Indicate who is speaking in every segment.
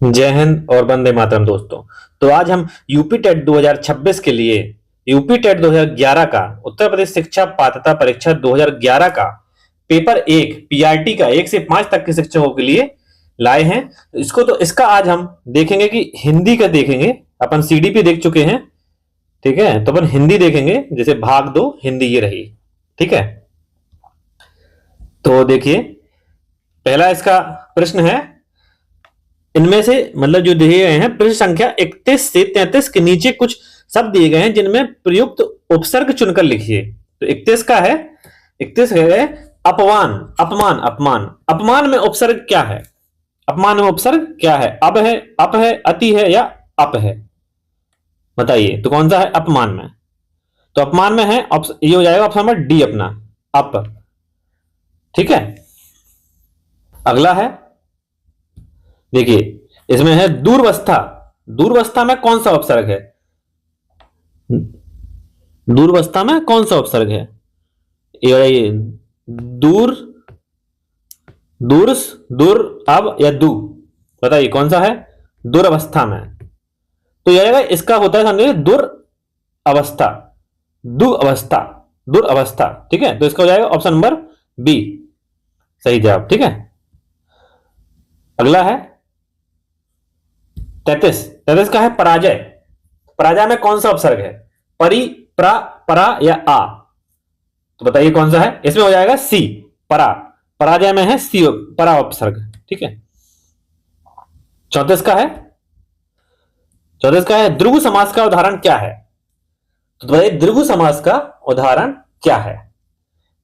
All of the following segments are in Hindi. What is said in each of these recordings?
Speaker 1: जय हिंद और वंदे मातरम दोस्तों। तो आज हम यूपी टेट 2026 के लिए यूपी टेट 2011 का उत्तर प्रदेश शिक्षा पात्रता परीक्षा 2011 का पेपर एक पीआरटी का 1 से 5 तक के शिक्षकों के लिए लाए हैं। इसका आज हम देखेंगे कि हिंदी का देखेंगे। अपन सीडीपी देख चुके हैं, ठीक है। तो अपन हिंदी देखेंगे, जैसे भाग 2 हिंदी ये रही, ठीक है। तो देखिए, पहला इसका प्रश्न है, इनमें से मतलब जो दिए गए हैं प्रश्न संख्या 31 से 33 के नीचे कुछ शब्द दिए गए हैं जिनमें प्रयुक्त उपसर्ग चुनकर लिखिए। तो 31 का है, 31 है अपमान, अपमान, अपमान। अपमान में उपसर्ग क्या है? अपमान में उपसर्ग क्या है? अब है, अप है, अति है या अप है? बताइए तो कौन सा है अपमान में? तो अपमान में है ये हो जाएगा ऑप्शन नंबर डी अपना, अप, ठीक है। अगला है, देखिए इसमें है दूरवस्था। दूरवस्था में कौन सा उपसर्ग है? दूरवस्था में कौन सा उपसर्ग है? ये दूर, दूर, दूर, अब या दू, बताइए कौन सा है दुरावस्था में? तो यह इसका होता है समझिए दुर अवस्था, दुअवस्था, दुरावस्था, ठीक है। तो इसका हो जाएगा ऑप्शन नंबर बी सही जवाब, ठीक है। अगला है 33। 33 का है पराजय। पराजय में कौन सा उपसर्ग है? परी, प्रा, परा या आ? तो बताइए कौन सा है? इसमें हो जाएगा सी, परा। पराजय में है सी, परा उपसर्ग, ठीक है। 34 का है, 34 का है द्विगु समास का उदाहरण क्या है? तो बताइए द्विगु समास का उदाहरण क्या है?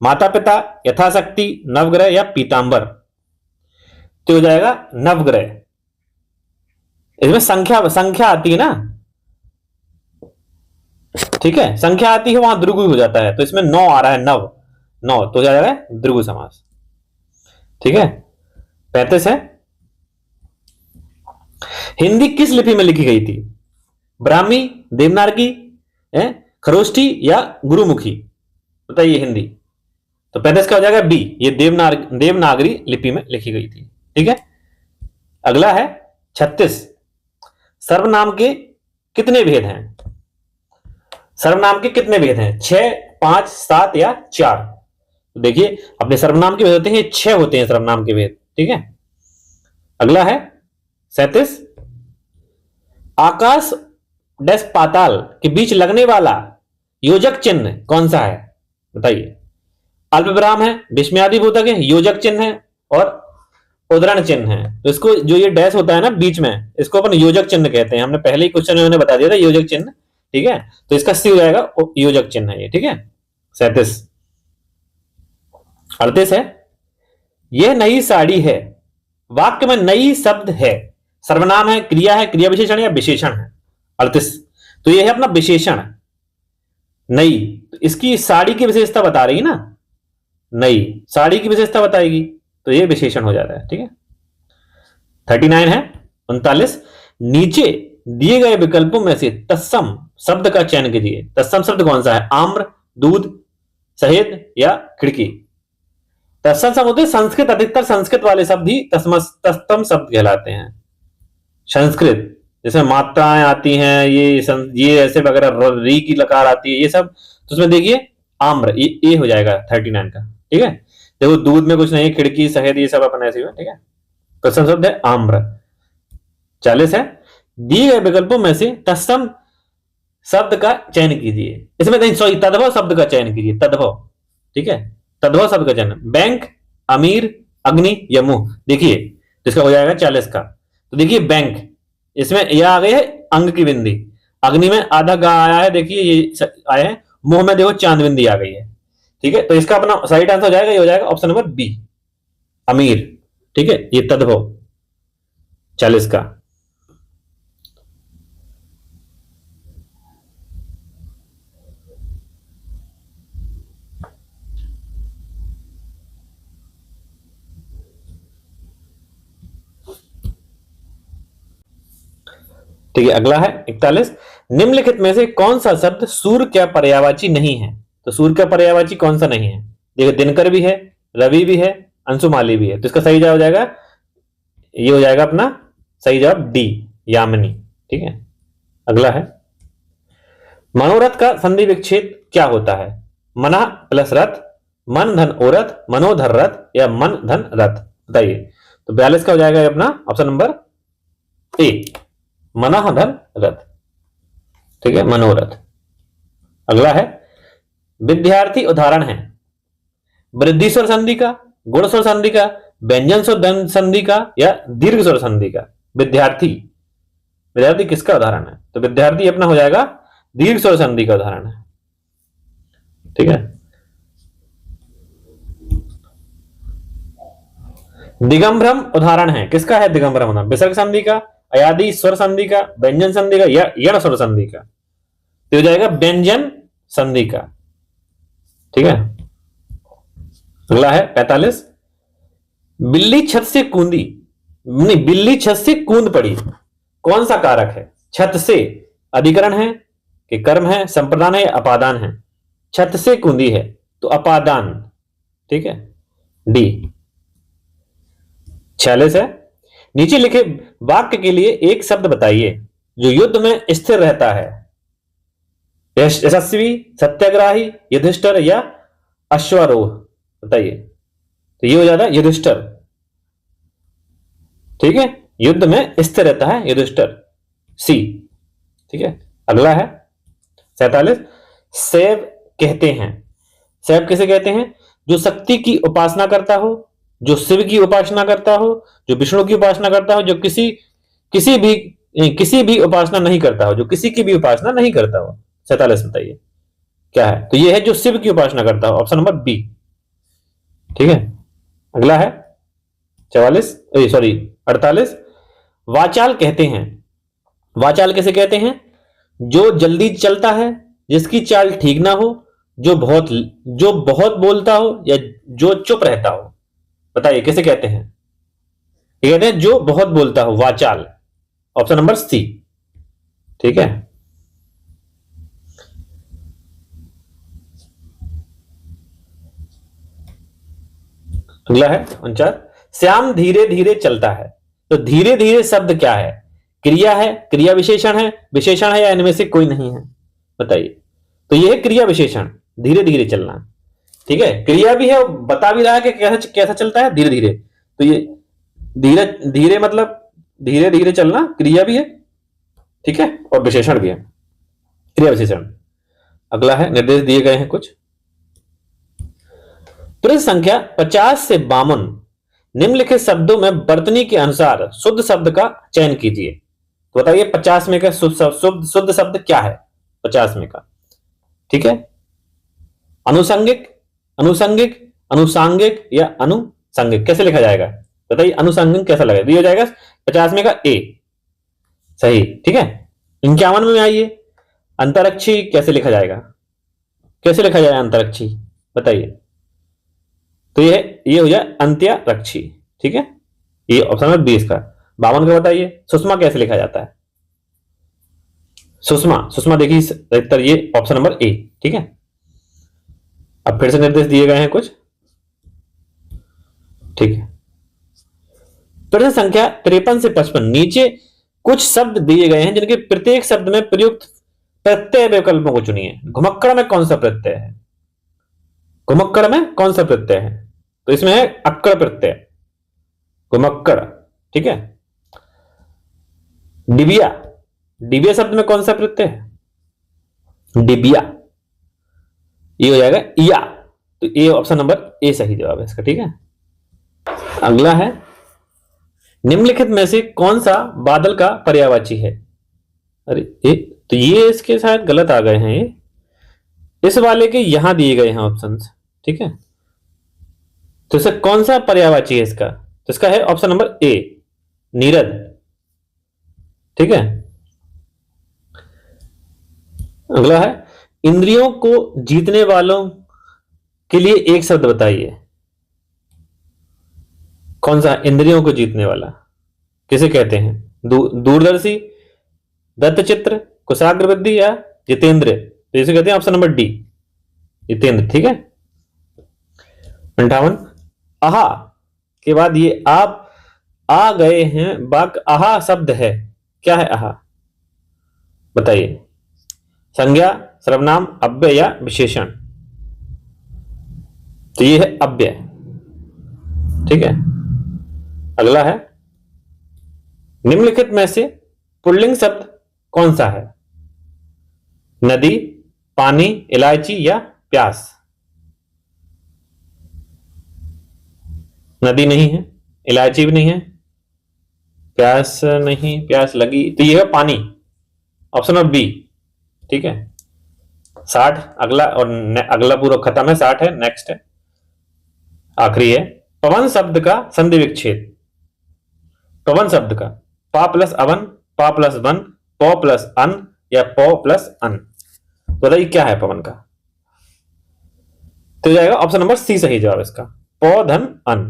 Speaker 1: माता पिता, यथाशक्ति, नवग्रह या पीतांबर? तो हो जाएगा नवग्रह। इसमें संख्या संख्या आती है ना, ठीक है, संख्या आती है वहां द्विगु हो जाता है। तो इसमें 9 आ रहा है, नव, 9, तो हो जाएगा द्विगु समास, ठीक है। 35 है, हिंदी किस लिपि में लिखी गई थी? ब्राह्मी, देवनागरी, खरोष्ठी या गुरुमुखी? बताइए हिंदी। तो 35 का हो जाएगा बी, ये देवनागरी लिपि में लिखी गई थी, ठीक है। अगला है 36, सर्वनाम के कितने भेद हैं? सर्वनाम के कितने भेद हैं? 6, 5, 7 या 4? तो देखिए अपने सर्वनाम के भेद होते हैं 6 होते हैं सर्वनाम के भेद, ठीक है। अगला है 37, आकाश डैश पाताल के बीच लगने वाला योजक चिन्ह कौन सा है? बताइए। अल्प विराम है, विस्मयादि बोधक है, योजक चिन्ह है और उद्धरण चिन्ह है। तो इसको जो ये डैश होता है ना बीच में, इसको अपन योजक चिन्ह कहते हैं। हमने पहले ही क्वेश्चन में बता दिया था योजक चिन्ह, ठीक है। तो इसका सी हो जाएगा योजक चिन्ह है ये, ठीक है। 37। 38 है, यह नई साड़ी है, वाक्य में नई शब्द है, सर्वनाम है, क्रिया है, क्रिया विशेषण या विशेषण है? 38, तो यह है अपना विशेषण, नई। तो इसकी साड़ी की विशेषता बता रही है ना, नई साड़ी की विशेषता बताएगी, तो यह विशेषण हो जाता है, ठीक है। 39 है, 39, नीचे दिए गए विकल्पों में से तत्सम शब्द का चयन कीजिए। तत्सम शब्द कौन सा है? आम्र, दूध, शहद या खिड़की? तत्सम शब्द होते हैं संस्कृत, अधिकतर संस्कृत वाले शब्द ही तत्सम शब्द कहलाते हैं। संस्कृत जैसे मात्राएं आती हैं, ये ऐसे वगैरह, री की लकार आती है, ये सब। तो उसमें देखिए आम्र, ये हो जाएगा 39 का, ठीक है। देखो दूध में कुछ नहीं, खिड़की, शहद, ये सब अपन ऐसे, ठीक है। तत्सम शब्द है आम्र। 40 है, दिए गए विकल्पों में से तत्सम शब्द का चयन कीजिए। इसमें नहीं, सॉरी, तद्भव शब्द का चयन कीजिए, तद्भव, ठीक है। तद्भव शब्द का चयन, बैंक, अमीर, अग्नि या मुंह? देखिए इसका हो जाएगा 40 का। तो देखिए बैंक, इसमें यह आ गई है अंग की बिंदी, अग्नि में आधा गा आया है, देखिए ये आए हैं, मुंह में देखो चांद बिंदी आ गई है, ठीक है। तो इसका अपना सही आंसर हो जाएगा, ये हो जाएगा ऑप्शन नंबर बी, अमीर, ठीक है। ये तद्भव 40 का। ठीक है। अगला है 41, निम्नलिखित में से कौन सा शब्द सूर्य का पर्यायवाची नहीं है? तो सूर्य का पर्यायवाची कौन सा नहीं है? देखो दिनकर भी है, रवि भी है, अंशुमाली भी है। तो इसका सही जवाब हो जाएगा, ये हो जाएगा अपना सही जवाब डी, यामिनी। ठीक है, अगला है मनोरथ का संधि विच्छेद क्या होता है? मना प्लस रथ, मन धन ओरथ, मनोधर रथ या मन धन रथ, बताइए। तो 42 का हो जाएगा ये अपना ऑप्शन नंबर ए, मना धन रथ। ठीक है, मनोरथ। अगला है विद्यार्थी उदाहरण है वृद्धि स्वर संधि का, गुण स्वर संधि का, व्यंजन स्वर संधि का या दीर्घ स्वर संधि का। विद्यार्थी, विद्यार्थी किसका उदाहरण है? तो विद्यार्थी अपना हो जाएगा दीर्घ स्वर संधि का उदाहरण है। ठीक है, दिगंभ्रम उदाहरण है किसका है? दिगंभ्रम उदाहरण विसर्ग संधि का, अयादि स्वर संधि का, व्यंजन संधि का या यण स्वर संधि का। तो हो जाएगा व्यंजन संधि का। ठीक है, अगला है 45, बिल्ली छत से कूदी, नहीं, बिल्ली छत से कूद पड़ी, कौन सा कारक है? छत से अधिकरण है कि कर्म है, संप्रदान है या अपादान है? छत से कूदी है तो अपादान। ठीक है, डी। 46 है, नीचे लिखे वाक्य के लिए एक शब्द बताइए जो युद्ध में स्थिर रहता है। यशस्वी, सत्याग्रही, युधिष्ठिर या अश्वारोह, बताइए। तो ये हो जाता है युधिष्ठिर। ठीक है, युद्ध में स्थिर रहता है युधिष्ठिर, सी। ठीक है, अगला है 47, शैव कहते हैं, शैव किसे कहते हैं? जो शक्ति की उपासना करता हो, जो शिव की उपासना करता हो, जो विष्णु की उपासना करता हो, जो किसी भी उपासना नहीं करता हो, जो किसी की भी उपासना नहीं करता हो। 47 बताइए क्या है? तो ये है जो शिव की उपासना करता हो, ऑप्शन नंबर बी। ठीक है, अगला है 48, वाचाल कहते हैं, वाचाल किसे कहते हैं? जो जल्दी चलता है, जिसकी चाल ठीक ना हो, जो बहुत बोलता हो या जो चुप रहता हो, बताइए किसे कहते हैं? ये कहते हैं जो बहुत बोलता हो, वाचाल, ऑप्शन नंबर सी। ठीक है, अगला है 49, श्याम धीरे धीरे चलता है। तो धीरे धीरे शब्द क्या है? क्रिया है, क्रिया विशेषण है या इनमें से कोई नहीं है, बताइए। तो यह है क्रिया विशेषण, धीरे धीरे चलना। ठीक है, क्रिया भी है, बता भी रहा है कि कैसा कैसा चलता है, धीरे धीरे। तो ये धीरे धीरे मतलब धीरे धीरे चलना क्रिया भी है। ठीक है, और विशेषण भी है, क्रिया विशेषण। अगला है निर्देश दिए गए हैं कुछ। पृष्ठ संख्या 50 से 52 निम्नलिखित शब्दों में वर्तनी के अनुसार शुद्ध शब्द का चयन कीजिए। तो बताइए 50 में का शुद्ध शब्द क्या है? 50 में का, ठीक है, अनुसंगिक, अनुसंगिक, अनुसांगिक या अनुसंगिक, कैसे लिखा जाएगा? बताइए अनुसंगिक कैसा लगेगा? ये हो जाएगा 50 में का ए, सही। ठीक है, 51 में आइए, अंतरिक्षी कैसे लिखा जाएगा? कैसे लिखा जाएगा अंतरिक्षी, बताइए। तो ये हो जाए अंत्यरक्षी। ठीक है, ये ऑप्शन नंबर 20 का। 52 का बताइए सुषमा कैसे लिखा जाता है? सुषमा देखिए अधिकतर ये ऑप्शन नंबर ए। ठीक है, अब फिर से निर्देश दिए गए हैं कुछ। ठीक है, प्रश्न संख्या 53 से 55 नीचे कुछ शब्द दिए गए हैं जिनके प्रत्येक शब्द में प्रयुक्त प्रत्यय विकल्पों को चुनिए। घुमक्कड़ में कौन सा प्रत्यय है? घुमक्कड़ में कौन सा प्रत्यय है? तो इसमें है अक्कड़ प्रत्यय, घुमक्कड़। ठीक है, डिबिया, डिबिया शब्द में कौन सा प्रत्यय है? डिबिया, ये हो जाएगा या। तो ये ऑप्शन नंबर ए सही जवाब है इसका। ठीक है, अगला है निम्नलिखित में से कौन सा बादल का पर्यायवाची है? अरे तो ये इसके शायद गलत आ गए हैं, ये इस वाले के यहां दिए गए हैं ऑप्शंस। ठीक है, तो इसका कौन सा पर्यायवाची है इसका? तो इसका है ऑप्शन नंबर ए, नीरद। ठीक है, अगला है इंद्रियों को जीतने वालों के लिए एक शब्द बताइए। कौन सा इंद्रियों को जीतने वाला किसे कहते हैं? दूरदर्शी, दत्तचित्र, कुशाग्र बुद्धि या जितेंद्र? तो इसे कहते हैं ऑप्शन नंबर डी, जितेंद्र। ठीक है, 58 आहा के बाद ये आप आ गए हैं वाक्य आहा शब्द है, क्या है आहा? बताइए। संज्ञा, सर्वनाम, अव्यय या विशेषण? तो ये है अव्यय। ठीक है, अगला है निम्नलिखित में से पुल्लिंग शब्द कौन सा है? नदी, पानी, इलायची या प्यास? नदी नहीं है, इलायची भी नहीं है, प्यास नहीं, प्यास लगी, तो ये है पानी, ऑप्शन नंबर बी। ठीक है, 60 अगला, और अगला पूरा खत्म है, 60 है, नेक्स्ट है, आखिरी है। पवन शब्द का संधि विच्छेद। पवन शब्द का पा प्लस अवन, पा प्लस वन, पौ प्लस अन या पौ प्लस अन? तो बताइए क्या है पवन का? तो जाएगा ऑप्शन नंबर सी सही जवाब इसका, पौ धन अन।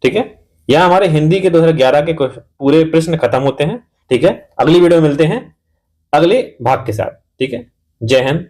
Speaker 1: ठीक है, यहां हमारे हिंदी के 2011 के पूरे प्रश्न खत्म होते हैं। ठीक है, अगली वीडियो में मिलते हैं अगले भाग के साथ। ठीक है, जय हिंद,